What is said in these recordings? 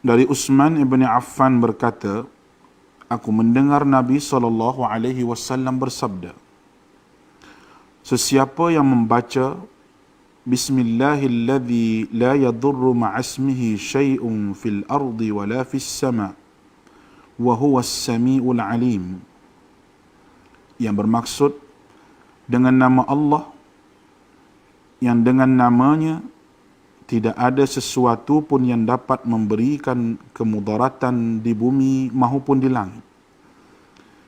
Dari Utsman ibn Affan berkata, aku mendengar Nabi SAW bersabda, sesiapa yang membaca Bismillahilladzi la yadurru ma'asmihi syai'un fil ardi wala fis sama' wa huwas sami'ul alim, yang bermaksud dengan nama Allah yang dengan namanya tidak ada sesuatu pun yang dapat memberikan kemudaratan di bumi maupun di langit.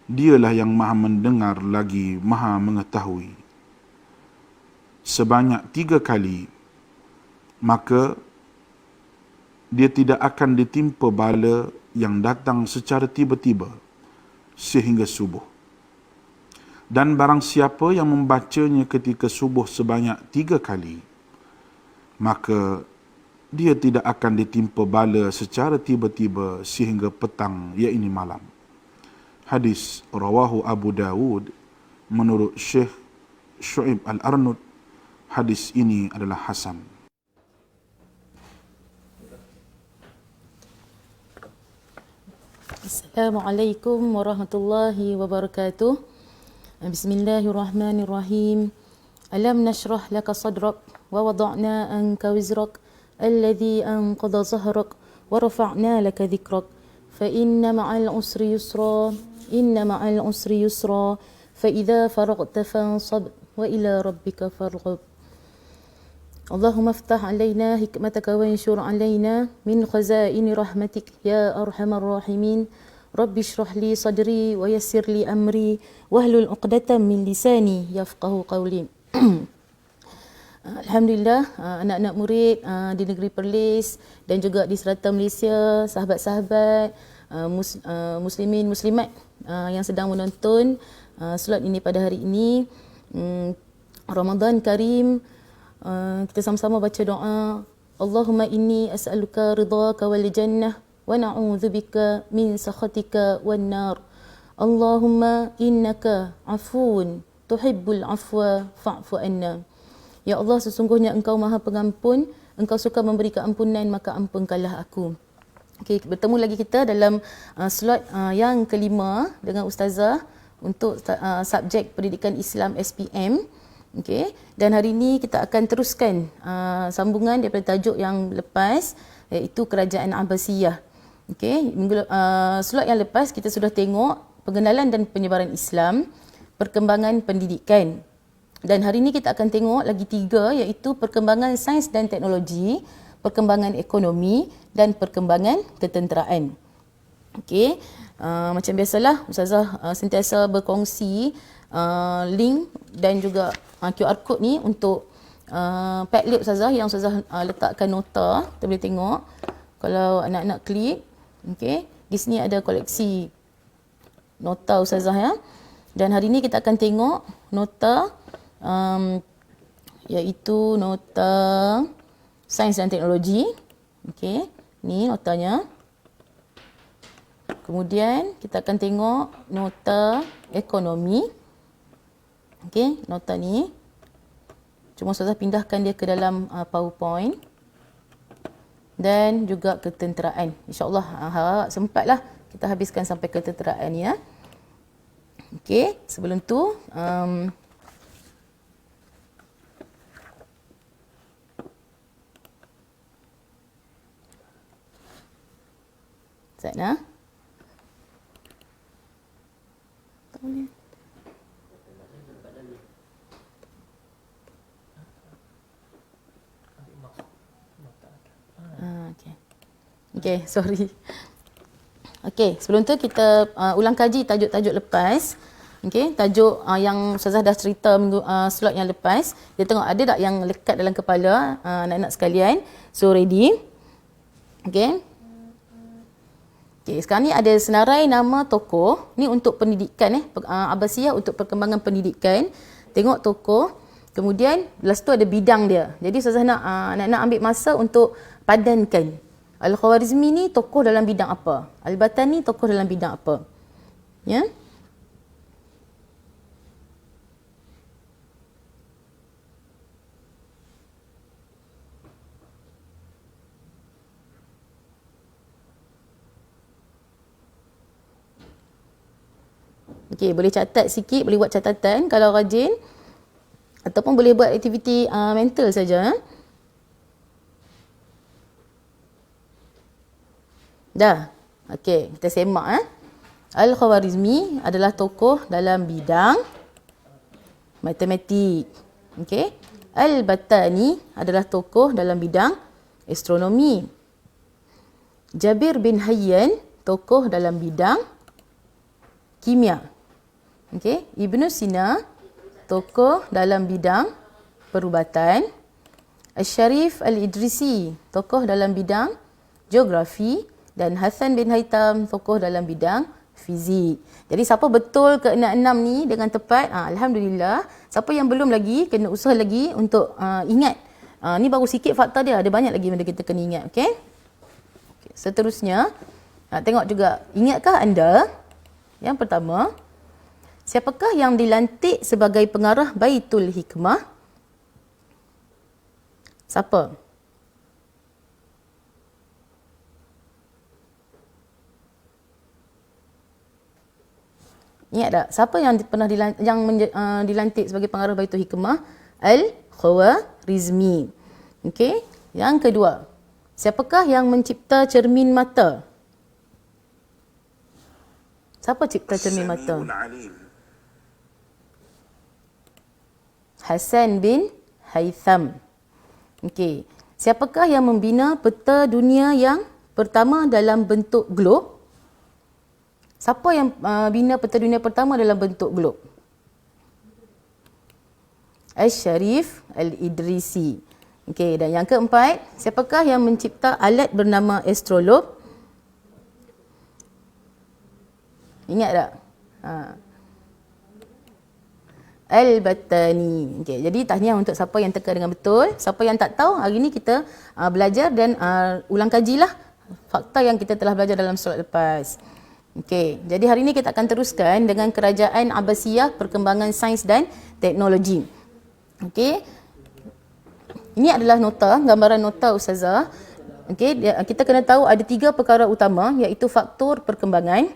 Dialah yang maha mendengar lagi maha mengetahui. Sebanyak 3 kali, maka dia tidak akan ditimpa bala yang datang secara tiba-tiba sehingga subuh. Dan barang siapa yang membacanya ketika subuh sebanyak 3 kali, maka dia tidak akan ditimpa bala secara tiba-tiba sehingga petang, iaitu malam. Hadis rawahu Abu Dawud menurut Syekh Syu'ib Al-Arnud. Hadis ini adalah hasan. Assalamualaikum warahmatullahi wabarakatuh. Bismillahirrahmanirrahim. Alam nashrah laka sadrak wa wada'na anka wizrak alladhi anqadha zahrak wa rafa'na laka dhikrak fa inna ma'al usri yusra fa idza faragta fansab wa ila rabbika farghab. Allahumma aftah alaina hikmataka wa anshur alaina min khazaini rahmatik ya arhamar rahimin. Rabbi shrah li sadri wa yassir li amri wahlul 'uqdatam min lisani yafqahu qawli. Alhamdulillah, anak-anak murid di negeri Perlis dan juga di serata Malaysia, sahabat-sahabat muslimin muslimat yang sedang menonton solat ini pada hari ini, Ramadan Karim. Kita sama-sama baca doa. Allahumma inni as'aluka ridhaka wal jannah wa na'udzubika min sakhatika wan nar. Allahumma innaka afuun tuhibbul afwa fa'fu anna. Ya Allah, sesungguhnya Engkau Maha Pengampun, Engkau suka memberi keampunan, maka ampunkanlah aku. Okey, bertemu lagi kita dalam slot yang kelima dengan Ustazah untuk subjek Pendidikan Islam SPM. Okey, dan hari ini kita akan teruskan sambungan daripada tajuk yang lepas, iaitu Kerajaan Abbasiyah. Okey, slot yang lepas kita sudah tengok pengenalan dan penyebaran Islam, perkembangan pendidikan. Dan hari ini kita akan tengok lagi 3, iaitu perkembangan sains dan teknologi, perkembangan ekonomi dan perkembangan ketenteraan. Okey, macam biasalah Ustazah sentiasa berkongsi link dan juga QR code ni untuk Padlet Ustazah yang Ustazah letakkan nota. Kita boleh tengok kalau anak-anak klik. Okey, di sini ada koleksi nota Ustazah ya. Dan hari ini kita akan tengok nota iaitu nota sains dan teknologi. Okey, ni notanya. Kemudian kita akan tengok nota ekonomi. Okey, nota ni. Cuma Ustazah pindahkan dia ke dalam PowerPoint. Dan juga ketenteraan. InsyaAllah harap sempatlah kita habiskan sampai ketenteraan ni ya. Okey, sebelum tu Zainah. Tak boleh. Okey, sorry. Okey, sebelum tu kita ulang kaji tajuk-tajuk lepas. Okey, tajuk yang Ustazah dah cerita minggu slot yang lepas. Dia tengok ada tak yang lekat dalam kepala anak-anak sekalian. So ready? Okey. Okey, sekarang ni ada senarai nama tokoh. Ni untuk pendidikan Abbasiyah untuk perkembangan pendidikan. Tengok tokoh. Kemudian lepas tu ada bidang dia. Jadi Ustazah nak anak-anak ambil masa untuk padankan. Al-Khawarizmi ni tokoh dalam bidang apa? Al-Batani tokoh dalam bidang apa? Ya? Okey, boleh catat sikit, boleh buat catatan kalau rajin. Ataupun boleh buat aktiviti mental saja. Dah. Okey, kita semak. Al-Khawarizmi adalah tokoh dalam bidang matematik. Okey. Al-Battani adalah tokoh dalam bidang astronomi. Jabir bin Hayyan tokoh dalam bidang kimia. Okey, Ibnu Sina tokoh dalam bidang perubatan. Asy-Syarif Al-Idrisi tokoh dalam bidang geografi dan Hasan bin Haytham tokoh dalam bidang fizik. Jadi siapa betul ke 6 ni dengan tepat, alhamdulillah. Siapa yang belum lagi kena usaha lagi untuk ingat. Ni baru sikit fakta dia, ada banyak lagi benda kita kena ingat, okey? Okay. Seterusnya, tengok juga, ingatkah anda yang pertama, siapakah yang dilantik sebagai pengarah Baitul Hikmah? Siapa? Ingat tak? Siapa yang pernah dilantik sebagai pengarah Baitul Hikmah? Al-Khawarizmi. Okey. Yang kedua, siapakah yang mencipta cermin mata? Siapa cipta cermin mata? Hasan bin Haytham. Okey. Siapakah yang membina peta dunia yang pertama dalam bentuk glob? Siapa yang bina peta dunia pertama dalam bentuk glob? Asy-Syarif Al-Idrisi. Okey, dan yang keempat, siapakah yang mencipta alat bernama astrolabe? Ingat tak? Al-Battani. Okey, jadi tahniah untuk siapa yang teka dengan betul. Siapa yang tak tahu, hari ni kita belajar dan ulang kajilah fakta yang kita telah belajar dalam slot lepas. Okey, jadi hari ini kita akan teruskan dengan Kerajaan Abbasiyah, perkembangan sains dan teknologi. Okey. Ini adalah nota, gambaran nota Ustazah. Okey, kita kena tahu ada 3 perkara utama, iaitu faktor perkembangan,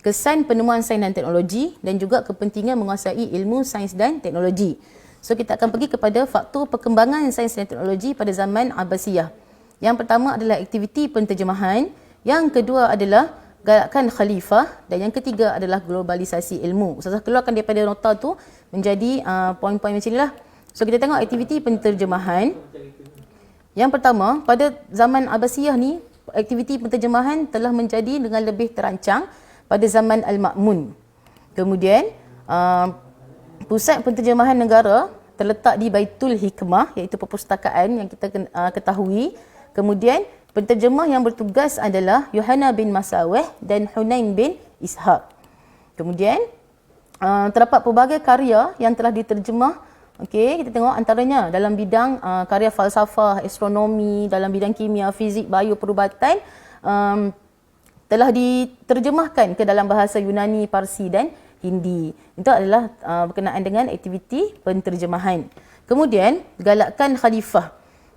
kesan penemuan sains dan teknologi dan juga kepentingan menguasai ilmu sains dan teknologi. So kita akan pergi kepada faktor perkembangan sains dan teknologi pada zaman Abbasiyah. Yang pertama adalah aktiviti penterjemahan, yang kedua adalah galakan khalifah dan yang ketiga adalah globalisasi ilmu. Ustazah keluarkan daripada nota tu menjadi poin-poin macam inilah. So kita tengok aktiviti penterjemahan. Yang pertama, pada zaman Abbasiyah ni, aktiviti penterjemahan telah menjadi dengan lebih terancang pada zaman Al-Ma'mun. Kemudian, pusat penterjemahan negara terletak di Baitul Hikmah, iaitu perpustakaan yang kita ketahui. Kemudian, penterjemah yang bertugas adalah Yohana bin Masawih dan Hunain bin Ishaq. Kemudian, terdapat pelbagai karya yang telah diterjemah. Okey, kita tengok antaranya dalam bidang karya falsafah, astronomi, dalam bidang kimia, fizik, bio, perubatan, telah diterjemahkan ke dalam bahasa Yunani, Parsi dan Hindi. Itu adalah berkenaan dengan aktiviti penterjemahan. Kemudian, galakkan khalifah.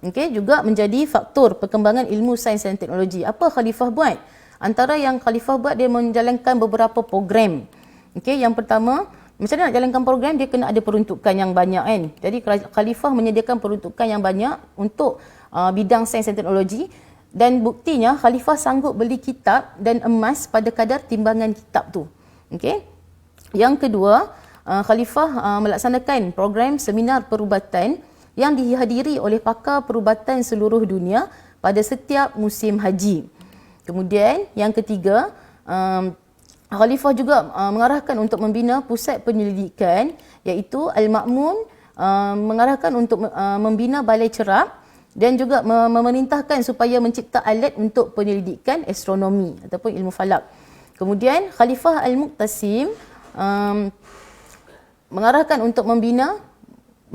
Okey, juga menjadi faktor perkembangan ilmu sains dan teknologi. Apa khalifah buat? Antara yang khalifah buat, dia menjalankan beberapa program. Okey, yang pertama, macam mana nak jalankan program, dia kena ada peruntukan yang banyak kan. Jadi khalifah menyediakan peruntukan yang banyak untuk bidang sains dan teknologi, dan buktinya khalifah sanggup beli kitab dan emas pada kadar timbangan kitab tu. Okey. Yang kedua, khalifah melaksanakan program seminar perubatan yang dihadiri oleh pakar perubatan seluruh dunia pada setiap musim haji. Kemudian yang ketiga, khalifah juga mengarahkan untuk membina pusat penyelidikan, iaitu Al-Ma'mun mengarahkan untuk membina balai cerap dan juga memerintahkan supaya mencipta alat untuk penyelidikan astronomi ataupun ilmu falak. Kemudian Khalifah Al-Muqtasim mengarahkan untuk membina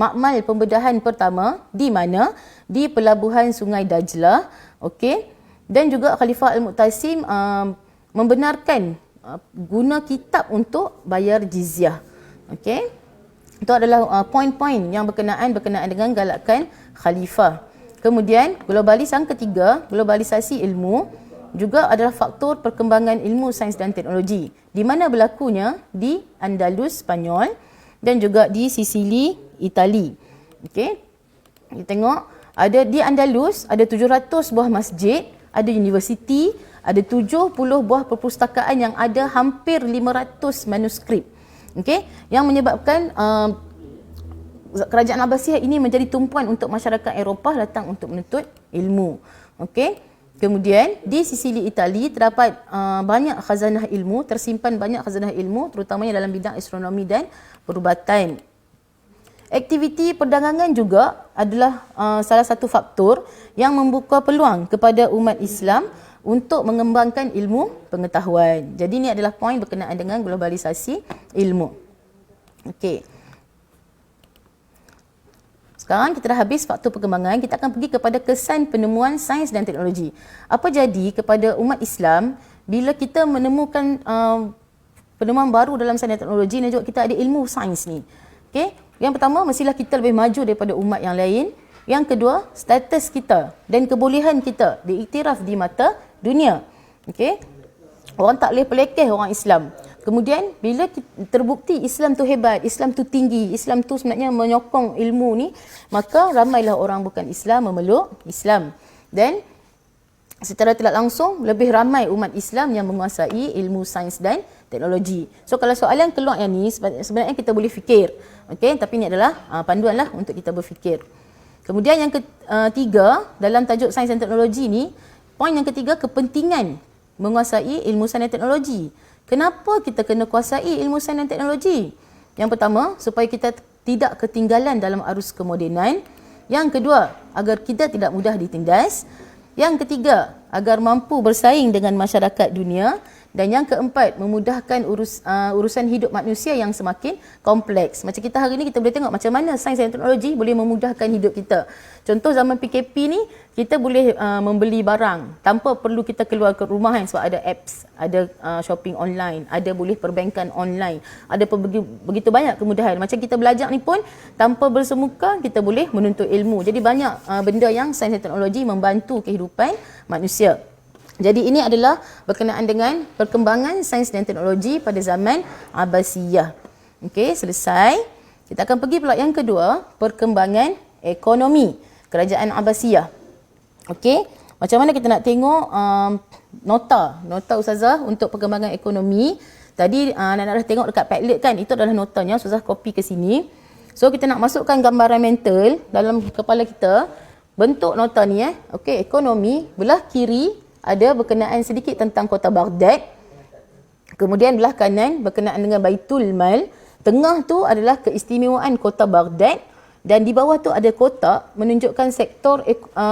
makmal pembedahan pertama di mana? Di pelabuhan Sungai Dajlah. Okey. Dan juga Khalifah Al-Muqtasim membenarkan guna kitab untuk bayar jizyah. Okey. Itu adalah poin-poin yang berkenaan dengan galakan khalifah. Kemudian globalisasi ilmu. juga adalah faktor perkembangan ilmu sains dan teknologi. Di mana berlakunya? Di Andalus, Spanyol dan juga di Sicily, Itali. Okey. Kita tengok ada di Andalus ada 700 buah masjid, ada universiti, ada 70 buah perpustakaan yang ada hampir 500 manuskrip. Okey, yang menyebabkan kerajaan Abbasiyah ini menjadi tumpuan untuk masyarakat Eropah datang untuk menuntut ilmu. Okey. Kemudian di Sicily, Itali terdapat banyak khazanah ilmu, tersimpan banyak khazanah ilmu terutamanya dalam bidang astronomi dan perubatan. Aktiviti perdagangan juga adalah salah satu faktor yang membuka peluang kepada umat Islam untuk mengembangkan ilmu pengetahuan. Jadi ini adalah poin berkenaan dengan globalisasi ilmu. Okey. Sekarang kita dah habis faktor perkembangan, kita akan pergi kepada kesan penemuan sains dan teknologi. Apa jadi kepada umat Islam bila kita menemukan penemuan baru dalam sains dan teknologi dan juga kita ada ilmu sains ni? Okey. Yang pertama, mestilah kita lebih maju daripada umat yang lain. Yang kedua, status kita dan kebolehan kita diiktiraf di mata dunia. Okey. Orang tak boleh pelekeh orang Islam. Kemudian bila terbukti Islam tu hebat, Islam tu tinggi, Islam tu sebenarnya menyokong ilmu ni, maka ramailah orang bukan Islam memeluk Islam. Dan secara tidak langsung lebih ramai umat Islam yang menguasai ilmu sains dan teknologi. So kalau soalan keluar yang ni sebenarnya kita boleh fikir. Okey, tapi ini adalah panduan lah untuk kita berfikir. Kemudian yang ketiga dalam tajuk sains dan teknologi ni, poin yang ketiga, kepentingan menguasai ilmu sains dan teknologi. Kenapa kita kena kuasai ilmu sains dan teknologi? Yang pertama, supaya kita tidak ketinggalan dalam arus kemodenan. Yang kedua, agar kita tidak mudah ditindas. Yang ketiga, agar mampu bersaing dengan masyarakat dunia. Dan yang keempat, memudahkan urusan hidup manusia yang semakin kompleks. Macam kita hari ni, kita boleh tengok macam mana sains dan teknologi boleh memudahkan hidup kita. Contoh zaman PKP ni, kita boleh membeli barang tanpa perlu kita keluar ke rumah kan, sebab ada apps, ada shopping online, ada boleh perbankan online, ada begitu banyak kemudahan. Macam kita belajar ni pun tanpa bersemuka kita boleh menuntut ilmu. Jadi banyak benda yang sains dan teknologi membantu kehidupan manusia. Jadi ini adalah berkenaan dengan perkembangan sains dan teknologi pada zaman Abbasiyah. Okey, selesai. Kita akan pergi pula yang kedua, perkembangan ekonomi kerajaan Abbasiyah. Okey, macam mana kita nak tengok nota Ustazah untuk perkembangan ekonomi. Tadi anak-anak dah tengok dekat Padlet kan, itu adalah notanya, Ustazah copy ke sini. So kita nak masukkan gambaran mental dalam kepala kita. Bentuk nota ni okey, ekonomi belah kiri ada berkenaan sedikit tentang kota Baghdad. Kemudian belah kanan berkenaan dengan Baitul Mal. Tengah tu adalah keistimewaan kota Baghdad dan di bawah tu ada kotak menunjukkan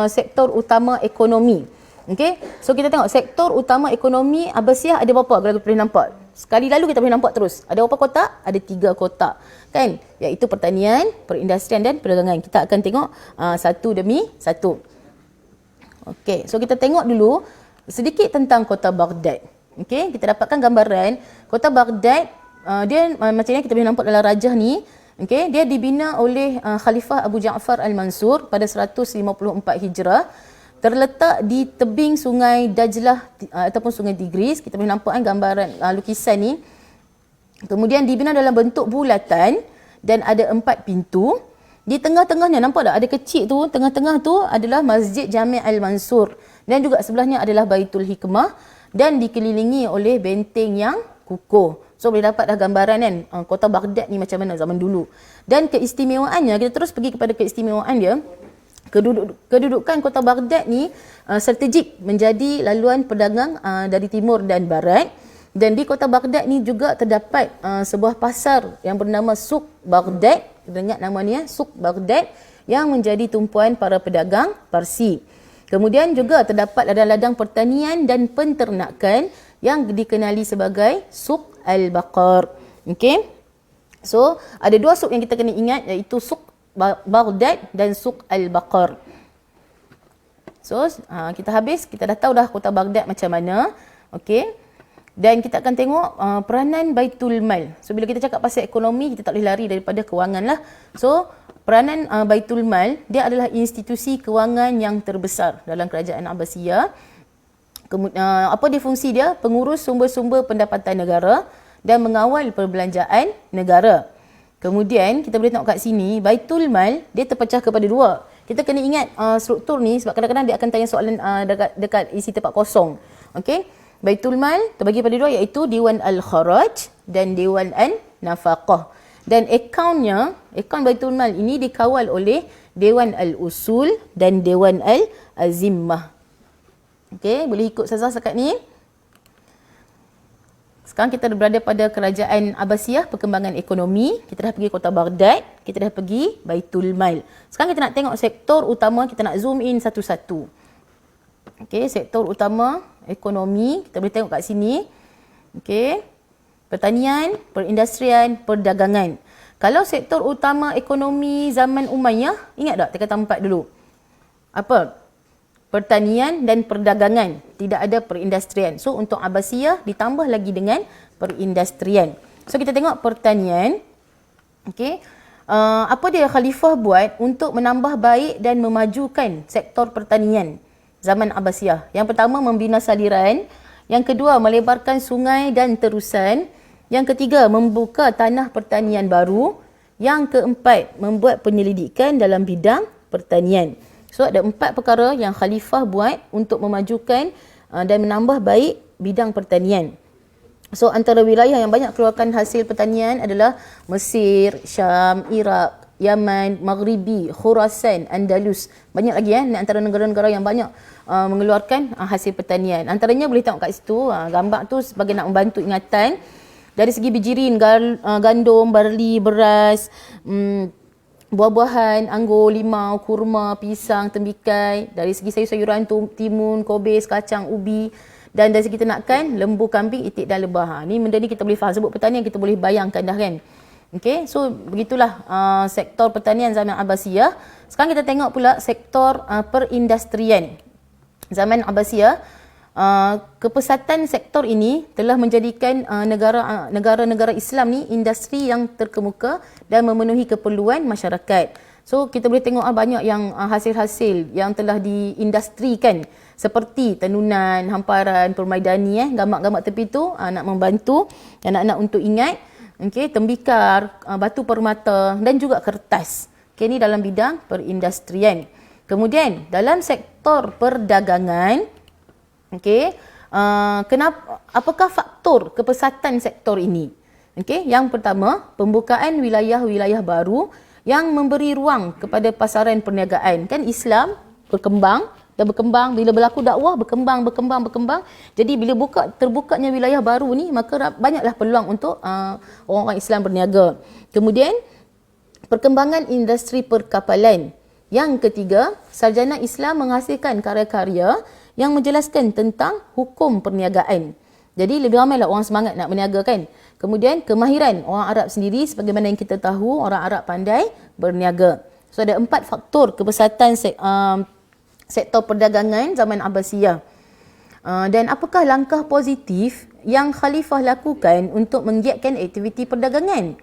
sektor utama ekonomi. Okey. So kita tengok sektor utama ekonomi Abbasiyah ada berapa? Kalau boleh nampak. Sekali lalu kita boleh nampak terus. Ada berapa kotak? Ada 3 kotak. Kan? Iaitu pertanian, perindustrian dan perdagangan. Kita akan tengok satu demi satu. Okey, so kita tengok dulu sedikit tentang kota Baghdad. Okey, kita dapatkan gambaran kota Baghdad. Dia macam ni kita boleh nampak dalam rajah ni. Okey, dia dibina oleh Khalifah Abu Ja'far Al-Mansur pada 154 Hijrah. Terletak di tebing sungai Dajlah ataupun sungai Tigris. Kita boleh nampak gambaran lukisan ni. Kemudian dibina dalam bentuk bulatan dan ada 4 pintu. Di tengah-tengahnya nampak tak ada kecil tu, tengah-tengah tu adalah Masjid Jami' Al-Mansur dan juga sebelahnya adalah Baitul Hikmah dan dikelilingi oleh benteng yang kukuh. So boleh dapat dah gambaran kan kota Baghdad ni macam mana zaman dulu. Dan keistimewaannya, kita terus pergi kepada keistimewaan dia. Kedudukan kota Baghdad ni strategik menjadi laluan pedagang dari timur dan barat. Dan di kota Baghdad ni juga terdapat sebuah pasar yang bernama Suk Baghdad. Dengar nama ni Suk Baghdad yang menjadi tumpuan para pedagang Parsi. Kemudian juga terdapat ladang-ladang pertanian dan penternakan yang dikenali sebagai Suk Al-Baqar. Okey. So, ada 2 suk yang kita kena ingat iaitu Suk Baghdad dan Suk Al-Baqar. So, kita habis, kita dah tahu dah kota Baghdad macam mana. Okey. Dan kita akan tengok peranan Baitul Mal. So bila kita cakap pasal ekonomi, kita tak boleh lari daripada kewangan lah. So peranan Baitul Mal, dia adalah institusi kewangan yang terbesar dalam kerajaan Abbasiyah. Apa dia fungsi dia? Pengurus sumber-sumber pendapatan negara dan mengawal perbelanjaan negara. Kemudian kita boleh tengok kat sini, Baitul Mal dia terpecah kepada dua. Kita kena ingat struktur ni sebab kadang-kadang dia akan tanya soalan dekat isi tempat kosong. Okey. Baitul Mal terbagi pada dua iaitu Dewan Al-Kharaj dan Dewan An-Nafaqah. Dan akaun Baitul Mal ini dikawal oleh Dewan Al-Usul dan Dewan Al-Azimmah. Okey, boleh ikut Ustazah setakat ni. Sekarang kita berada pada kerajaan Abbasiyah, perkembangan ekonomi. Kita dah pergi kota Baghdad, kita dah pergi Baitul Mal. Sekarang kita nak tengok sektor utama, kita nak zoom in satu-satu. Okey, sektor utama ekonomi, kita boleh tengok kat sini. Okey. Pertanian, perindustrian, perdagangan. Kalau sektor utama ekonomi zaman Umayyah, ingat tak tingkatan 4 dulu? Apa? Pertanian dan perdagangan, tidak ada perindustrian. So untuk Abbasiyah ditambah lagi dengan perindustrian. So kita tengok pertanian. Okey. Apa dia khalifah buat untuk menambah baik dan memajukan sektor pertanian zaman Abbasiyah? Yang pertama, membina saliran. Yang kedua, melebarkan sungai dan terusan. Yang ketiga, membuka tanah pertanian baru. Yang keempat, membuat penyelidikan dalam bidang pertanian. So ada 4 perkara yang khalifah buat untuk memajukan dan menambah baik bidang pertanian. So antara wilayah yang banyak keluarkan hasil pertanian adalah Mesir, Syam, Iraq, Yaman, Maghribi, Khurasan, Andalus. Banyak lagi antara negara-negara yang banyak mengeluarkan hasil pertanian. Antaranya boleh tengok kat situ, gambar tu sebagai nak membantu ingatan. Dari segi bijirin, gandum, barli, beras, buah-buahan, anggur, limau, kurma, pisang, tembikai. Dari segi sayur-sayuran, timun, kobis, kacang, ubi. Dan dari segi ternakan, lembu, kambing, itik dan lebah. Ni benda ni kita boleh faham. Sebut pertanian kita boleh bayangkan dah kan. Okey, so begitulah sektor pertanian zaman Abbasiyah. Sekarang kita tengok pula sektor perindustrian. Zaman Abbasiyah, kepesatan sektor ini telah menjadikan negara-negara Islam ni industri yang terkemuka dan memenuhi keperluan masyarakat. So kita boleh tengok banyak yang hasil-hasil yang telah diindustrikan seperti tenunan, hamparan, permaidani, gambar-gambar tepi tu nak membantu anak-anak untuk ingat. Okey, tembikar, batu permata dan juga kertas. Okey, ni dalam bidang perindustrian. Kemudian dalam sektor perdagangan, okey, apakah faktor kepesatan sektor ini? Okey, yang pertama, pembukaan wilayah-wilayah baru yang memberi ruang kepada pasaran perniagaan. Kan Islam berkembang dan berkembang, bila berlaku dakwah berkembang. Jadi bila terbukanya wilayah baru ni, maka banyaklah peluang untuk orang-orang Islam berniaga. Kemudian perkembangan industri perkapalan. Yang ketiga, sarjana Islam menghasilkan karya-karya yang menjelaskan tentang hukum perniagaan. Jadi lebih ramailah orang semangat nak berniaga kan. Kemudian kemahiran orang Arab sendiri, sebagaimana yang kita tahu, orang Arab pandai berniaga. So ada 4 faktor kepesatan sektor perdagangan zaman Abbasiyah. Dan apakah langkah positif yang khalifah lakukan untuk menggiatkan aktiviti perdagangan?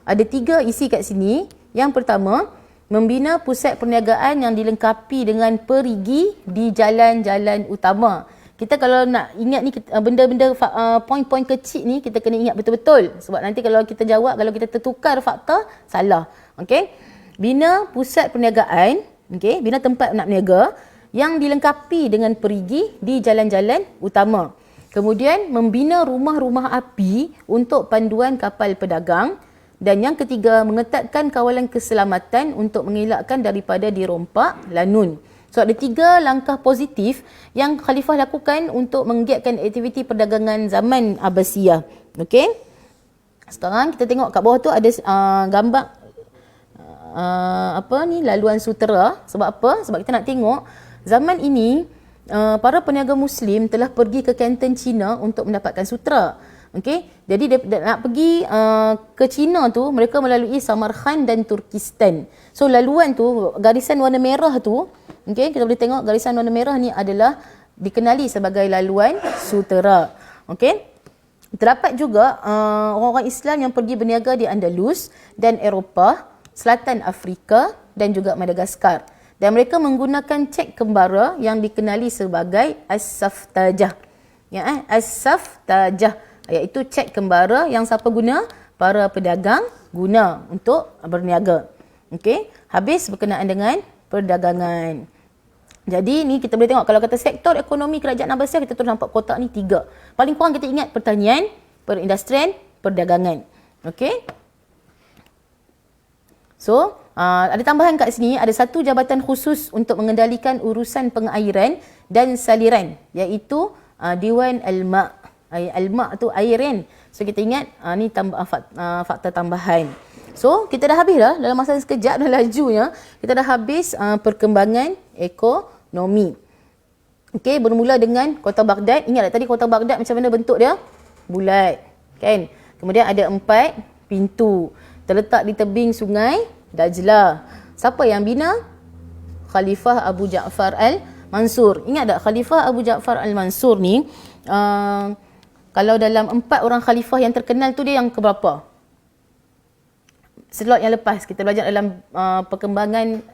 Ada 3 isi kat sini. Yang pertama, membina pusat perniagaan yang dilengkapi dengan perigi di jalan-jalan utama. Kita kalau nak ingat ni benda-benda poin-poin kecil ni kita kena ingat betul-betul. Sebab nanti kalau kita jawab, kalau kita tertukar fakta, salah. Okey. Bina pusat perniagaan, okey, bina tempat nak berniaga yang dilengkapi dengan perigi di jalan-jalan utama. Kemudian membina rumah-rumah api untuk panduan kapal pedagang. Dan yang ketiga, mengetatkan kawalan keselamatan untuk mengelakkan daripada dirompak lanun. So ada 3 langkah positif yang khalifah lakukan untuk menggiatkan aktiviti perdagangan zaman Abbasiyah. Okey. Sekarang kita tengok kat bawah tu ada gambar laluan sutera. Sebab apa? Sebab kita nak tengok zaman ini para peniaga Muslim telah pergi ke Canton China untuk mendapatkan sutera. Okey, jadi dia nak pergi ke China tu, mereka melalui Samarkand dan Turkistan. So laluan tu, garisan warna merah tu, okey, kita boleh tengok garisan warna merah ni adalah dikenali sebagai laluan sutera. Okey. Terdapat juga orang-orang Islam yang pergi berniaga di Andalus dan Eropah, Selatan Afrika dan juga Madagaskar. Dan mereka menggunakan cek kembara yang dikenali sebagai as-saftajah. Ya, as-saftajah iaitu cek kembara yang siapa guna? Para pedagang guna untuk berniaga. Okey, habis berkenaan dengan perdagangan. Jadi ni kita boleh tengok kalau kata sektor ekonomi kerajaan Abbasiyah, kita terus nampak kotak ni 3. Paling kurang kita ingat pertanian, perindustrian, perdagangan. Okey. So, ada tambahan kat sini, ada satu jabatan khusus untuk mengendalikan urusan pengairan dan saliran, iaitu Dewan Al-Ma'. Al-Ma' tu air kan. So kita ingat ni fakta tambahan. So kita dah habis dah dalam masa sekejap dah lajunya. Kita dah habis perkembangan ekonomi. Okey, bermula dengan Kota Baghdad. Ingat tak tadi Kota Baghdad macam mana bentuk dia? Bulat, kan? Kemudian ada 4 pintu. Terletak di tebing sungai Dajlah. Siapa yang bina? Khalifah Abu Ja'far Al-Mansur. Ingat tak Khalifah Abu Ja'far Al-Mansur ni kalau dalam 4 orang khalifah yang terkenal tu dia yang keberapa? Slot yang lepas kita belajar dalam perkembangan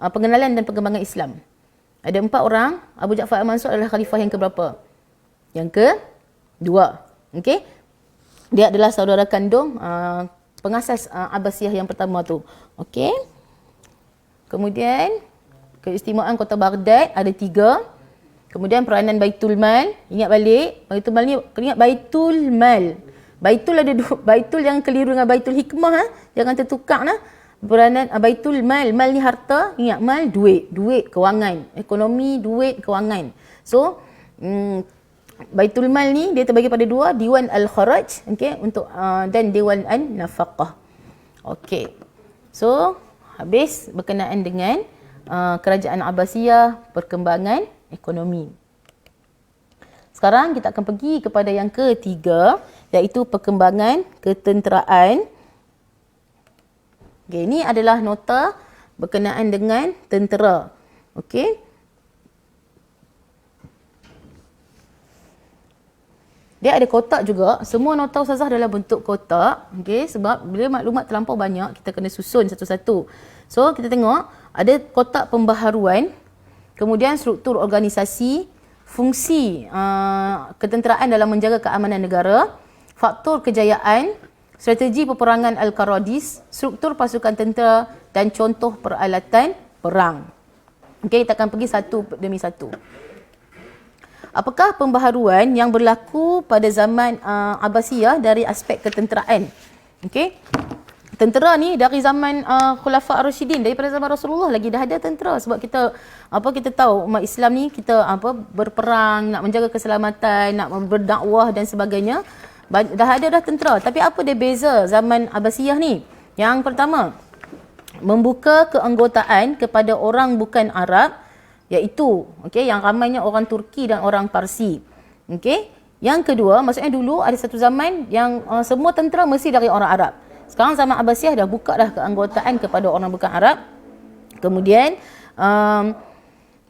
pengenalan dan perkembangan Islam. Ada 4 orang, Abu Ja'far Al-Mansur adalah khalifah yang keberapa? Yang ke-2. Okey. Dia adalah saudara kandung pengasas Abbasiyah yang pertama tu. Okey. Kemudian keistimewaan Kota Baghdad ada 3. Kemudian peranan Baitul Mal, ingat balik, Baitul Mal ni ingat Baitul Mal. Baitul ada dua, Baitul yang keliru dengan Baitul Hikmah, jangan tertukar nah. Peranan Baitul Mal, mal ni harta, ingat mal duit, duit kewangan, ekonomi, duit kewangan. So Baitul Mal ni dia terbagi pada 2, Dewan Al-Kharaj, okey, untuk dan Dewan An-Nafaqah. Okey. So habis berkenaan dengan kerajaan Abbasiyah, perkembangan ekonomi. Sekarang kita akan pergi kepada yang ketiga, iaitu perkembangan ketenteraan. Okey, ini adalah nota berkenaan dengan tentera. Okey. Dia ada kotak juga. Semua nota ustazah dalam bentuk kotak. Okey, sebab bila maklumat terlampau banyak, kita kena susun satu-satu. So, kita tengok ada kotak pembaharuan, kemudian struktur organisasi, fungsi ketenteraan dalam menjaga keamanan negara, faktor kejayaan, strategi peperangan Al-Qaradis, struktur pasukan tentera dan contoh peralatan perang. Okey, kita akan pergi satu demi satu. Apakah pembaharuan yang berlaku pada zaman Abbasiyah dari aspek ketenteraan? Okey. Tentera ni dari zaman Khulafa' Ar-Rasyidin, daripada zaman Rasulullah lagi dah ada tentera, sebab kita kita tahu umat Islam ni kita berperang, nak menjaga keselamatan, nak berdakwah dan sebagainya. Dah ada tentera. Tapi apa dia beza zaman Abbasiyah ni? Yang pertama, membuka keanggotaan kepada orang bukan Arab, iaitu yang ramainya orang Turki dan orang Parsi. Okey. Yang kedua, maksudnya dulu ada satu zaman yang semua tentera mesti dari orang Arab. Sekarang zaman Abbasiyah dah buka dah keanggotaan kepada orang bukan Arab. Kemudian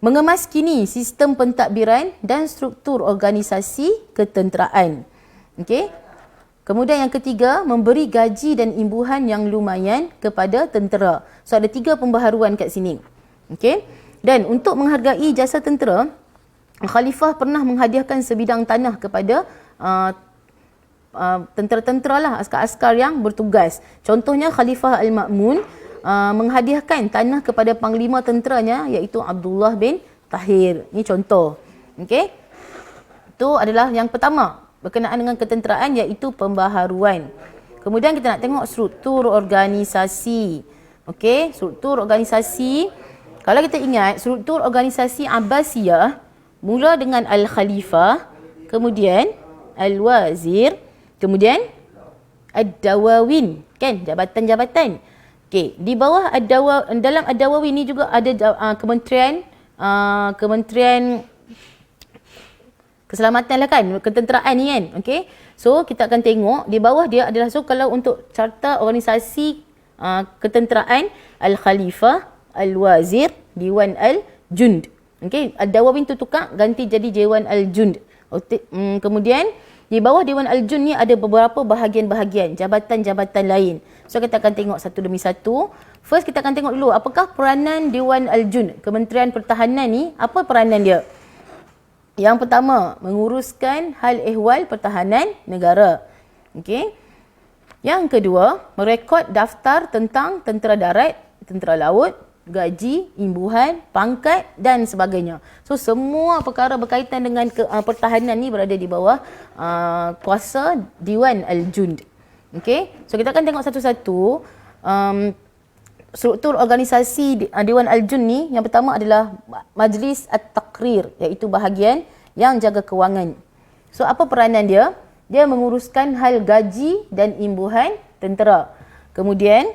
mengemaskini sistem pentadbiran dan struktur organisasi ketenteraan. Okey. Kemudian yang ketiga, memberi gaji dan imbuhan yang lumayan kepada tentera. So ada 3 pembaharuan kat sini. Okey. Dan untuk menghargai jasa tentera, khalifah pernah menghadiahkan sebidang tanah kepada tentera-tentera lah, askar-askar yang bertugas. Contohnya Khalifah Al-Ma'mun menghadiahkan tanah kepada panglima tenteranya, iaitu Abdullah bin Tahir. Ini contoh. Okey. Itu adalah yang pertama berkenaan dengan ketenteraan, iaitu pembaharuan. Kemudian kita nak tengok struktur organisasi. Okey, struktur organisasi. Kalau kita ingat, struktur organisasi Abbasiyah mula dengan Al-Khalifah, kemudian Al-Wazir, kemudian Ad-Dawawin, kan, jabatan-jabatan. Okey, di bawah dalam Ad-Dawawin ni juga ada kementerian keselamatan lah, kan, ketenteraan ni, kan. Okey. So kita akan tengok di bawah dia adalah, so kalau untuk carta organisasi ketenteraan, Al-Khalifah, Al-Wazir, Dewan Al-Jund. Okey, Ad-Dawawin tu tukar ganti jadi Dewan Al-Jund. Kemudian Di bawah Dewan Al-Jun ni ada beberapa bahagian-bahagian, jabatan-jabatan lain. So kita akan tengok satu demi satu. First kita akan tengok dulu apakah peranan Dewan Al-Jun, Kementerian Pertahanan ni, apa peranan dia? Yang pertama, menguruskan hal ehwal pertahanan negara. Okey. Yang kedua, merekod daftar tentang tentera darat, tentera laut, gaji, imbuhan, pangkat dan sebagainya. So semua perkara berkaitan dengan pertahanan ni berada di bawah kuasa Dewan Al-Jund. Okey. So kita akan tengok satu-satu. Struktur organisasi Dewan Al-Jun ni, yang pertama adalah Majlis At-Taqrir, iaitu bahagian yang jaga kewangan. So apa peranan dia? Dia menguruskan hal gaji dan imbuhan tentera. Kemudian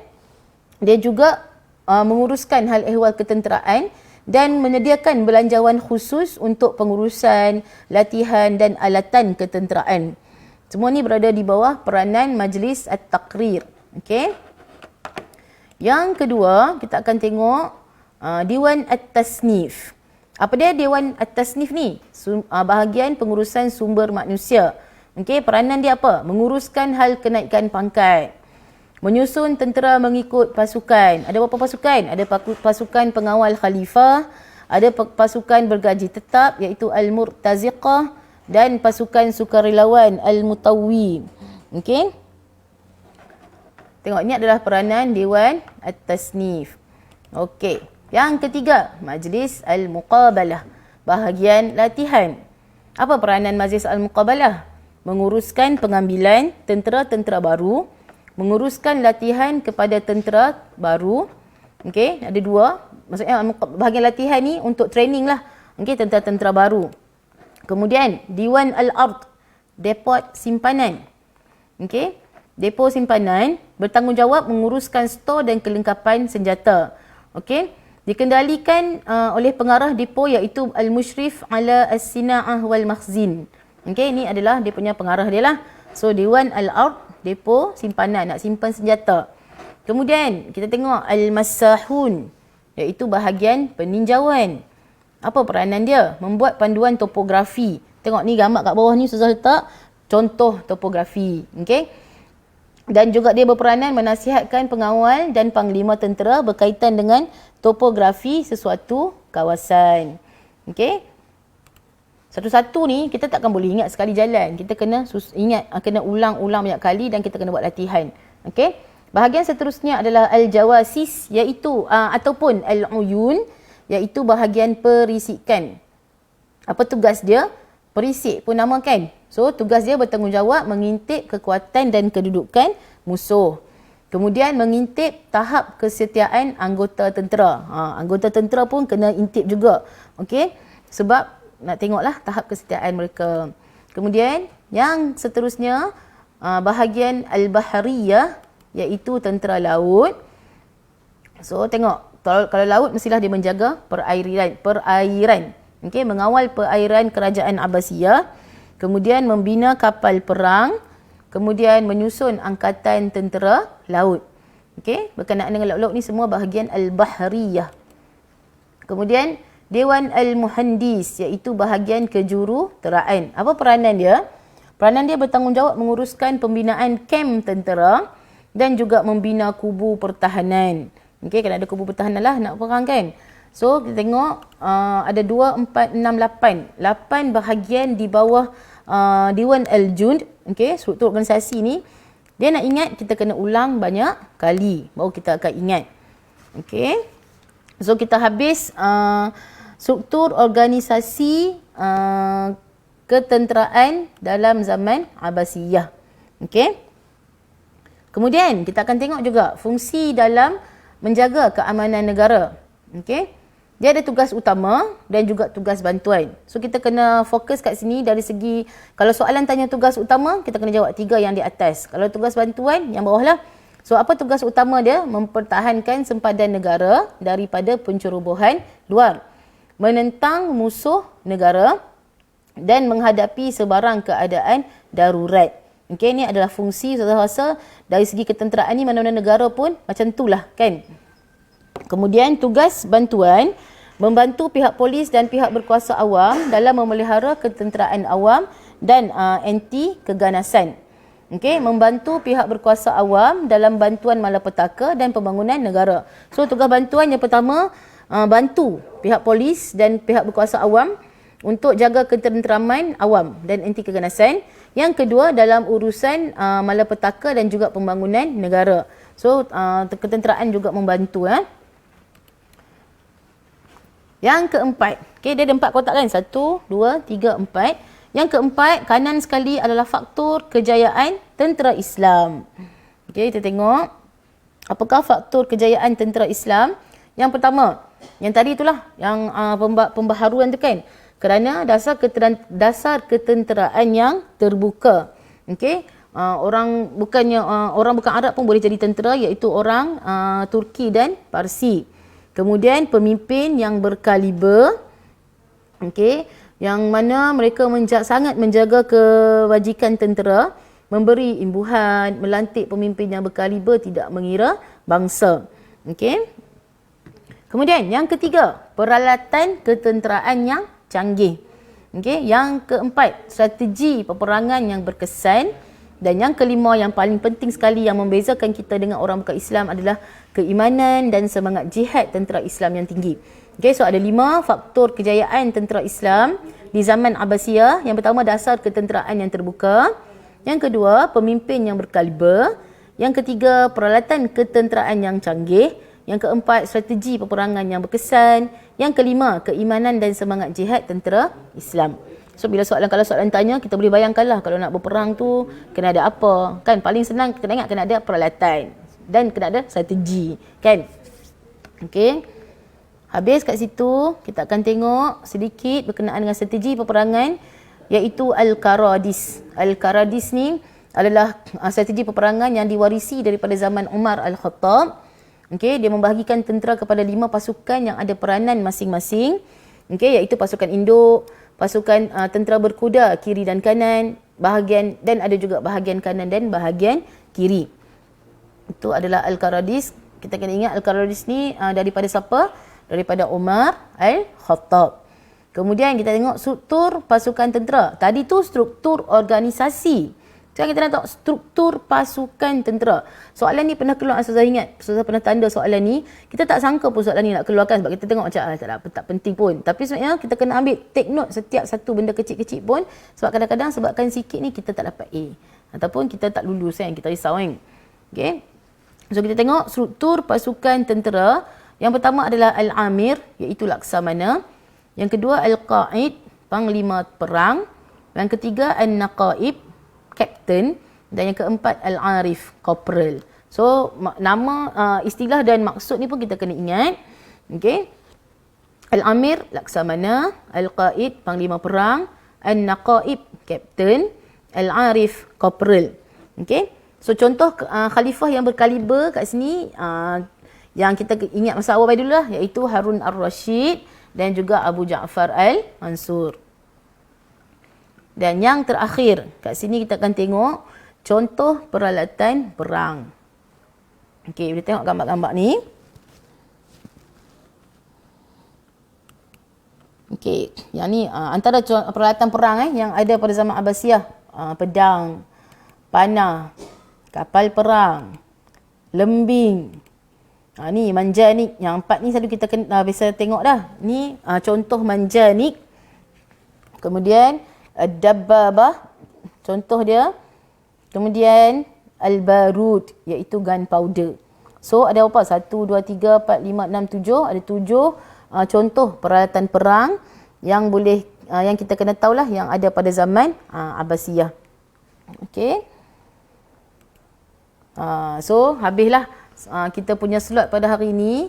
dia juga menguruskan hal ehwal ketenteraan dan menyediakan belanjawan khusus untuk pengurusan, latihan dan alatan ketenteraan. Semua ni berada di bawah peranan Majlis At-Taqrir. Okey. Yang kedua, kita akan tengok Dewan At-Tasnif. Apa dia Dewan At-Tasnif ni? Bahagian pengurusan sumber manusia. Okey, peranan dia apa? Menguruskan hal kenaikan pangkat. Menyusun tentera mengikut pasukan. Ada berapa pasukan? Ada pasukan pengawal khalifah, ada pasukan bergaji tetap iaitu Al-Murtaziqah dan pasukan sukarelawan Al-Mutawwi. Okey. Tengok, ini adalah peranan Dewan At-Tasnif. Okey. Yang ketiga, Majlis Al-Muqabalah, bahagian latihan. Apa peranan Majlis Al-Muqabalah? Menguruskan pengambilan tentera-tentera baru, menguruskan latihan kepada tentera baru. Okey, ada dua. Maksudnya bahagian latihan ni untuk training lah. Okey, tentera-tentera baru. Kemudian Dewan Al-Ard, Depot Simpanan. Okey, depo simpanan bertanggungjawab menguruskan stor dan kelengkapan senjata. Okey, dikendalikan oleh pengarah depo iaitu Al-Mushrif ala As-Sina'ah wal Makhzin. Okey, ini adalah dia punya pengarah dia lah. So Dewan Al-Ard, depo simpanan, nak simpan senjata. Kemudian kita tengok Al-Masahun, iaitu bahagian peninjauan. Apa peranan dia? Membuat panduan topografi. Tengok ni gambar kat bawah ni susah letak contoh topografi. Okey. Dan juga dia berperanan menasihatkan pengawal dan panglima tentera berkaitan dengan topografi sesuatu kawasan. Okey. Satu-satu ni kita takkan boleh ingat sekali jalan. Kita kena ingat, kena ulang-ulang banyak kali dan kita kena buat latihan. Okey. Bahagian seterusnya adalah Al-Jawasis, iaitu ataupun Al-Uyun, iaitu bahagian perisikan. Apa tugas dia? Perisik pun nama kan. So tugas dia bertanggungjawab mengintip kekuatan dan kedudukan musuh. Kemudian mengintip tahap kesetiaan anggota tentera. Anggota tentera pun kena intip juga. Okey. Sebab nak tengoklah tahap kesetiaan mereka. Kemudian yang seterusnya bahagian Al-Bahariyah, iaitu tentera laut. So tengok, kalau laut mestilah dia menjaga perairan. Okey, mengawal perairan kerajaan Abbasiyah. Kemudian membina kapal perang. Kemudian menyusun angkatan tentera laut. Okey, berkenaan dengan laut-laut ni semua bahagian Al-Bahariyah. Kemudian Dewan Al-Muhandis, iaitu bahagian kejuruteraan. Apa peranan dia? Peranan dia bertanggungjawab menguruskan pembinaan kem tentera dan juga membina kubu pertahanan. Okey, kan ada kubu pertahanan lah nak perang kan. So kita tengok ada 2, 4, 6, 8. 8 bahagian di bawah Dewan Al-Jund. Okey, struktur organisasi ni dia nak ingat kita kena ulang banyak kali baru kita akan ingat. Okey. So kita habis struktur organisasi ketenteraan dalam zaman Abbasiyah. Okey. Kemudian kita akan tengok juga fungsi dalam menjaga keamanan negara. Okey. Dia ada tugas utama dan juga tugas bantuan. So kita kena fokus kat sini dari segi, kalau soalan tanya tugas utama, kita kena jawab 3 yang di atas. Kalau tugas bantuan, yang bawah lah. So apa tugas utama dia? Mempertahankan sempadan negara daripada pencerobohan luar, menentang musuh negara dan menghadapi sebarang keadaan darurat. Okey, ni adalah fungsi saya rasa dari segi ketenteraan ni mana-mana negara pun macam itulah kan. Kemudian tugas bantuan, membantu pihak polis dan pihak berkuasa awam dalam memelihara ketenteraan awam dan anti keganasan. Okey, membantu pihak berkuasa awam dalam bantuan malapetaka dan pembangunan negara. So tugas bantuan yang pertama, bantu pihak polis dan pihak berkuasa awam untuk jaga ketenteraman awam dan anti keganasan. Yang kedua, dalam urusan malapetaka dan juga pembangunan negara. So ketenteraan juga membantu. Yang keempat, okay, dia ada 4 kotak kan? 1, 2, 3, 4. Yang keempat, kanan sekali adalah faktor kejayaan tentera Islam. Okay, kita tengok apakah faktor kejayaan tentera Islam. Yang pertama, yang tadi itulah, yang pembaharuan tu kan. Kerana dasar ketenteraan yang terbuka. Okay, orang bukan Arab pun boleh jadi tentera, iaitu orang Turki dan Parsi. Kemudian pemimpin yang berkaliber, okey, yang mana mereka sangat menjaga kewajikan tentera, memberi imbuhan, melantik pemimpin yang berkaliber, tidak mengira bangsa. Okey. Kemudian yang ketiga, peralatan ketenteraan yang canggih. Okey, yang keempat, strategi peperangan yang berkesan, dan yang kelima yang paling penting sekali yang membezakan kita dengan orang bukan Islam adalah keimanan dan semangat jihad tentera Islam yang tinggi. Okay, so ada 5 faktor kejayaan tentera Islam di zaman Abbasiyah. Yang pertama, dasar ketenteraan yang terbuka. Yang kedua, pemimpin yang berkaliber. Yang ketiga, peralatan ketenteraan yang canggih. Yang keempat, strategi peperangan yang berkesan. Yang kelima, keimanan dan semangat jihad tentera Islam. So kalau soalan tanya, kita boleh bayangkanlah kalau nak berperang tu kena ada apa. Kan paling senang kita ingat kena ada peralatan dan kena ada strategi, kan? Okey. Habis kat situ, kita akan tengok sedikit berkenaan dengan strategi peperangan, iaitu Al-Qaradis. Al-Qaradis ni adalah strategi peperangan yang diwarisi daripada zaman Umar Al-Khattab. Okey, dia membahagikan tentera kepada 5 pasukan yang ada peranan masing-masing. Okey, iaitu pasukan induk, pasukan tentera berkuda kiri dan kanan, dan ada juga bahagian kanan dan bahagian kiri. Itu adalah Al-Qaradis. Kita kena ingat Al-Qaradis ni daripada siapa? Daripada Umar Al-Khattab. Kemudian kita tengok struktur pasukan tentera. Tadi tu struktur organisasi. Sekarang kita nak tengok struktur pasukan tentera. Soalan ni pernah keluar, Ustazah ingat. Ustazah pernah tanda soalan ni. Kita tak sangka pun soalan ni nak keluarkan sebab kita tengok macam tak penting pun. Tapi sebenarnya kita kena ambil take note setiap satu benda kecil-kecil pun. Sebab kadang-kadang sebabkan sikit ni kita tak dapat A. Ataupun kita tak lulus kan. Kita risau kan. Okay. So kita tengok struktur pasukan tentera. Yang pertama adalah Al-Amir, iaitu Laksamana. Yang kedua Al-Qaid, Panglima Perang. Yang ketiga An-Naqaib, Kapten. Dan yang keempat Al-Arif, Corporal. So nama, istilah dan maksud ni pun kita kena ingat. Okay. Al-Amir, Laksamana. Al-Qaid, Panglima Perang. An-Naqaib, Kapten. Al-Arif, Corporal. Okay. So contoh khalifah yang berkaliber kat sini, yang kita ingat masa awal dulu lah, iaitu Harun Ar-Rashid dan juga Abu Ja'far Al-Mansur. Dan yang terakhir, kat sini kita akan tengok contoh peralatan perang. Okey, kita tengok gambar-gambar ni. Okey, yang ni antara peralatan perang yang ada pada zaman Abbasiyah. Pedang, panah, kapal perang, lembing. Ni manjanik. Yang 4 ni selalu kita biasa tengok dah. Ni contoh manjanik. Kemudian Dabbabah, contoh dia. Kemudian Al-Barud, iaitu gunpowder. So ada apa? 1, 2, 3, 4, 5, 6, 7. Ada 7 contoh peralatan perang yang boleh yang kita kena tahulah yang ada pada zaman Abbasiyah. Okey. So habislah kita punya slot pada hari ini.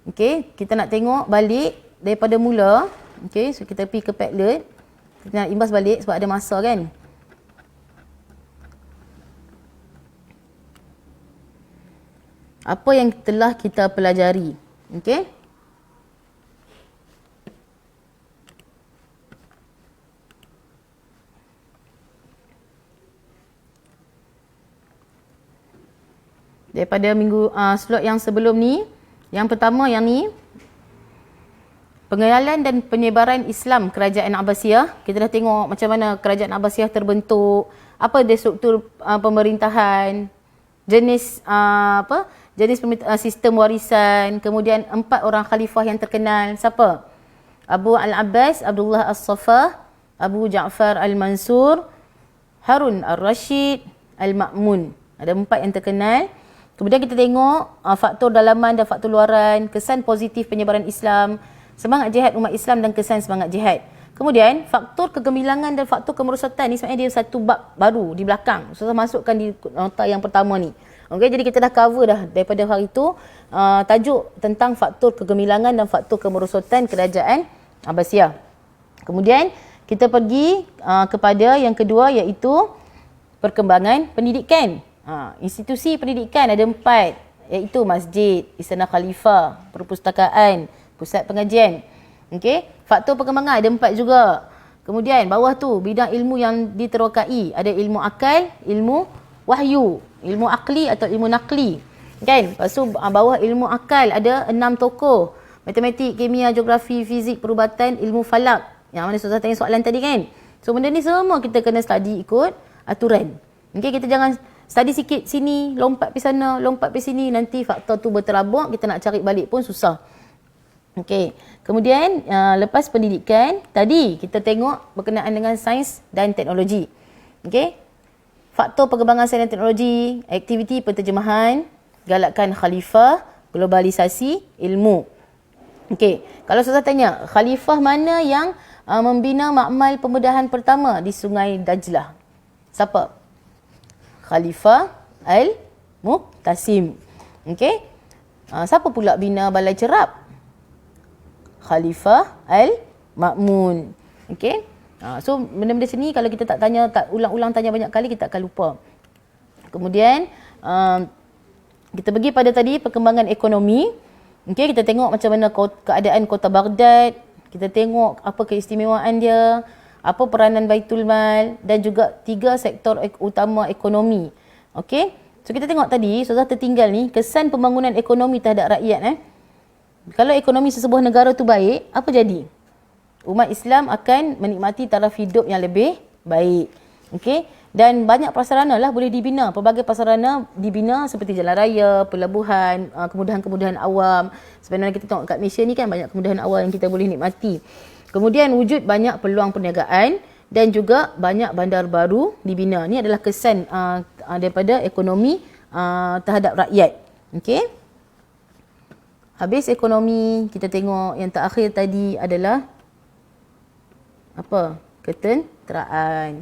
Okey, kita nak tengok balik daripada mula. Okey, so kita pergi ke Padlet. Kita nak imbas balik sebab ada masa kan. Apa yang telah kita pelajari. Okey. Daripada minggu slot yang sebelum ni, yang pertama yang ni, Pengenalan dan penyebaran Islam Kerajaan Abbasiyah. Kita dah tengok macam mana Kerajaan Abbasiyah terbentuk, apa dia struktur pemerintahan, jenis sistem warisan, kemudian 4 orang khalifah yang terkenal. Siapa? Abu Al-Abbas, Abdullah As-Saffah, Abu Ja'far Al-Mansur, Harun Al-Rashid, Al-Ma'mun. Ada 4 yang terkenal. Kemudian kita tengok faktor dalaman dan faktor luaran, kesan positif penyebaran Islam, semangat jihad umat Islam dan kesan semangat jihad. Kemudian faktor kegemilangan dan faktor kemerosotan ni sebenarnya dia satu bab baru di belakang. Saya masukkan di nota yang pertama ni. Okey, jadi kita dah cover dah daripada hari itu tajuk tentang faktor kegemilangan dan faktor kemerosotan Kerajaan Abbasiyah. Kemudian kita pergi kepada yang kedua, iaitu perkembangan pendidikan. Institusi pendidikan ada 4, iaitu masjid, istana khalifah, perpustakaan, pusat pengajian. Okey, faktor perkembangan ada 4 juga. Kemudian bawah tu bidang ilmu yang diterokai, ada ilmu akal, ilmu wahyu, ilmu akli atau ilmu nakli. Kan? Lepas tu bawah ilmu akal ada 6 tokoh. Matematik, kimia, geografi, fizik, perubatan, ilmu falak. Yang mana Ustazah tanya soalan tadi kan? So benda ni semua kita kena study ikut aturan. Okey, kita jangan study sikit sini, lompat pergi sana, lompat pergi sini, nanti faktor tu berterabuk, kita nak cari balik pun susah. Okey. Kemudian lepas pendidikan, tadi kita tengok berkenaan dengan sains dan teknologi. Okey. Faktor perkembangan sains dan teknologi, aktiviti penterjemahan, galakan khalifah, globalisasi ilmu. Okey. Kalau saya tanya, khalifah mana yang membina makmal pemudahan pertama di Sungai Dajlah? Siapa? Khalifah Al-Muqtasim. Okey. Siapa pula bina Balai Cerap? Khalifah Al-Ma'mun. Okey. So benda-benda sini kalau kita tak ulang-ulang tanya banyak kali, kita akan lupa. Kemudian kita pergi pada tadi perkembangan ekonomi. Okey, kita tengok macam mana keadaan kota Baghdad. Kita tengok apa keistimewaan dia, apa peranan Baitul Mal dan juga 3 sektor utama ekonomi. Okey. So kita tengok tadi, sudah tertinggal ni kesan pembangunan ekonomi terhadap rakyat. Kalau ekonomi sesebuah negara tu baik, apa jadi? Umat Islam akan menikmati taraf hidup yang lebih baik. Okey? Dan banyak prasarana lah boleh dibina. Pelbagai prasarana dibina seperti jalan raya, pelabuhan, kemudahan-kemudahan awam. Sebenarnya kita tengok kat Malaysia ni kan banyak kemudahan awam yang kita boleh nikmati. Kemudian wujud banyak peluang perniagaan dan juga banyak bandar baru dibina. Ini adalah kesan daripada ekonomi terhadap rakyat. Okey? Habis ekonomi, kita tengok yang terakhir tadi adalah apa? Ketenteraan.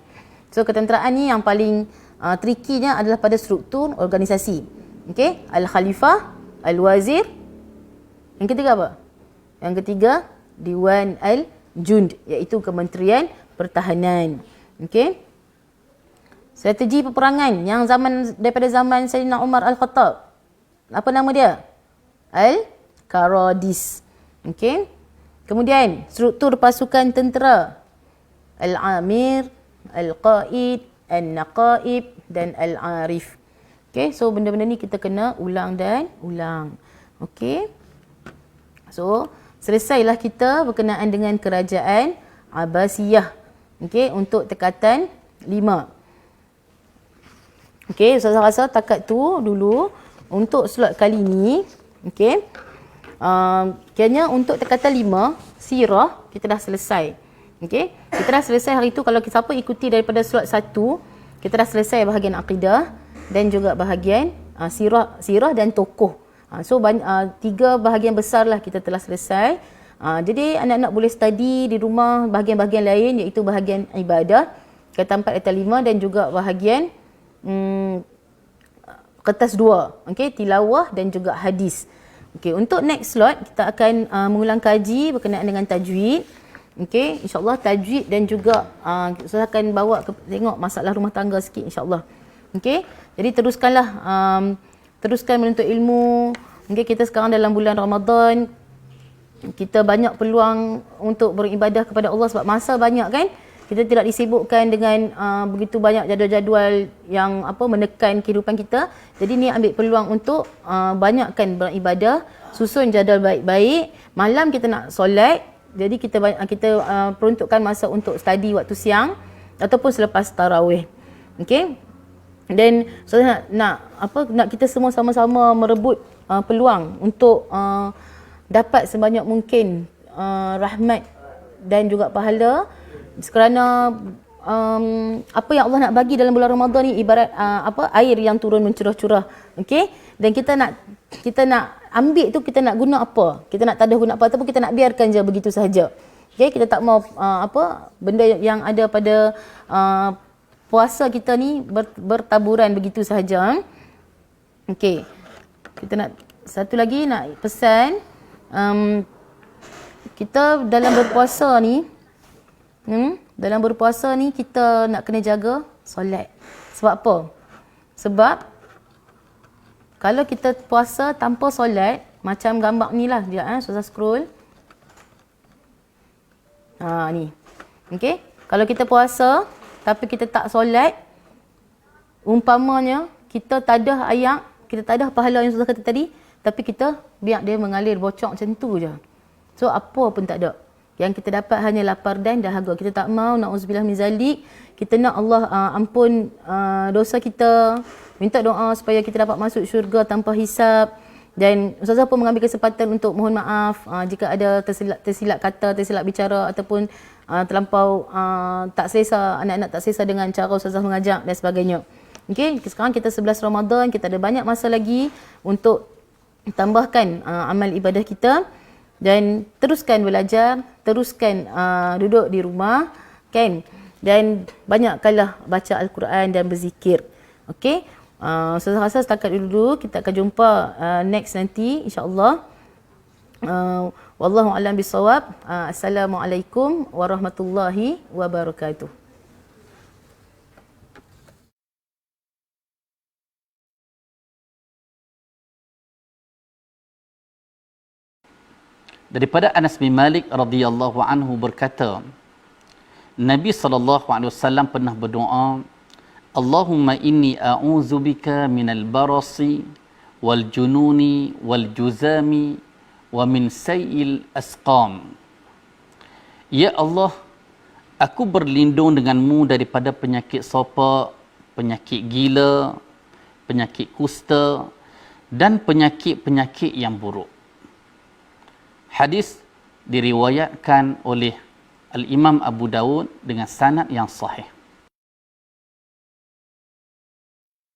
So ketenteraan ni yang paling trickynya adalah pada struktur organisasi. Okey, Al-Khalifah, Al-Wazir. Yang ketiga apa? Yang ketiga Dewan Al-Jund, iaitu Kementerian Pertahanan. Okey. Strategi peperangan yang daripada zaman Sayyidina Umar Al-Khattab. Apa nama dia? Al-Qaradis. Okey. Kemudian struktur pasukan tentera. Al-Amir, Al-Qaid, Al-Naqaib dan Al-Arif. Okey, so benda-benda ni kita kena ulang dan ulang. Okey. So, selesailah kita berkenaan dengan Kerajaan Abbasiyah. Okey, untuk tekatan 5. Okey, saya rasa takat tu dulu untuk slot kali ni. Okey. Kiranya untuk tekatan 5, sirah kita dah selesai. Okey. Kita dah selesai hari tu. Kalau siapa ikuti daripada slot 1, kita dah selesai bahagian akidah dan juga bahagian sirah dan tokoh. So 3 bahagian besar lah kita telah selesai. Jadi anak-anak boleh study di rumah bahagian-bahagian lain, iaitu bahagian ibadah, kata 4 ayat 5 dan juga bahagian kertas 2. Okey, tilawah dan juga hadis. Okey, untuk next slot kita akan mengulang kaji berkenaan dengan tajwid. Okey, insya-Allah tajwid dan juga saya akan bawa tengok masalah rumah tangga sikit insya-Allah. Okey, jadi teruskan menuntut ilmu. Okey, kita sekarang dalam bulan Ramadan. Kita banyak peluang untuk beribadah kepada Allah sebab masa banyak kan. Kita tidak disibukkan dengan begitu banyak jadual-jadual yang menekan kehidupan kita. Jadi ni ambil peluang untuk banyakkan beribadah, susun jadual baik-baik. Malam kita nak solat, Jadi kita peruntukkan masa untuk study waktu siang ataupun selepas tarawih. Okey. Dan saya nak kita semua sama-sama merebut peluang untuk dapat sebanyak mungkin rahmat dan juga pahala, kerana apa yang Allah nak bagi dalam bulan Ramadan ni ibarat air yang turun mencurah-curah. Okey, dan kita nak ambil tu, kita nak guna apa, kita nak tadah guna apa, ataupun kita nak biarkan je begitu sahaja. Okey, kita tak mau benda yang ada pada puasa kita ni bertaburan begitu sahaja. Okey, kita nak satu lagi nak pesan, kita dalam berpuasa ni kita nak kena jaga solat. Sebab apa? Sebab kalau kita puasa tanpa solat, macam gambar ni lah dia, susah scroll. Ni. Okey, kalau kita puasa tapi kita tak solat, umpamanya kita tadah ayat, kita tadah pahala yang Ustaz kata tadi, tapi kita biar dia mengalir bocok macam tu je. So apa pun tak ada. Yang kita dapat hanya lapar dan dahaga. Kita tak mau, na'udzubillah min zalik. Kita nak Allah ampun dosa kita, minta doa supaya kita dapat masuk syurga tanpa hisap. Dan Ustazah pun mengambil kesempatan untuk mohon maaf jika ada tersilap kata, tersilap bicara ataupun terlampau tak selesa, anak-anak tak selesa dengan cara Ustazah mengajak dan sebagainya. Okey, sekarang kita 11 Ramadan, kita ada banyak masa lagi untuk tambahkan amal ibadah kita dan teruskan belajar, teruskan duduk di rumah, kan? Dan banyakkanlah baca Al-Quran dan berzikir. Okey? Saya rasa setakat dulu, kita akan jumpa next nanti insya-Allah. Wallahu a'lam bissawab. Assalamualaikum warahmatullahi wabarakatuh. Daripada Anas bin Malik radhiyallahu anhu berkata, Nabi SAW pernah berdoa, Allahumma inni a'udzubika minal barasi wal jununi wal juzami wa min sayil asqam. Ya Allah, aku berlindung denganmu daripada penyakit sopak, penyakit gila, penyakit kusta dan penyakit-penyakit yang buruk. Hadis diriwayatkan oleh Al-Imam Abu Dawud dengan sanad yang sahih.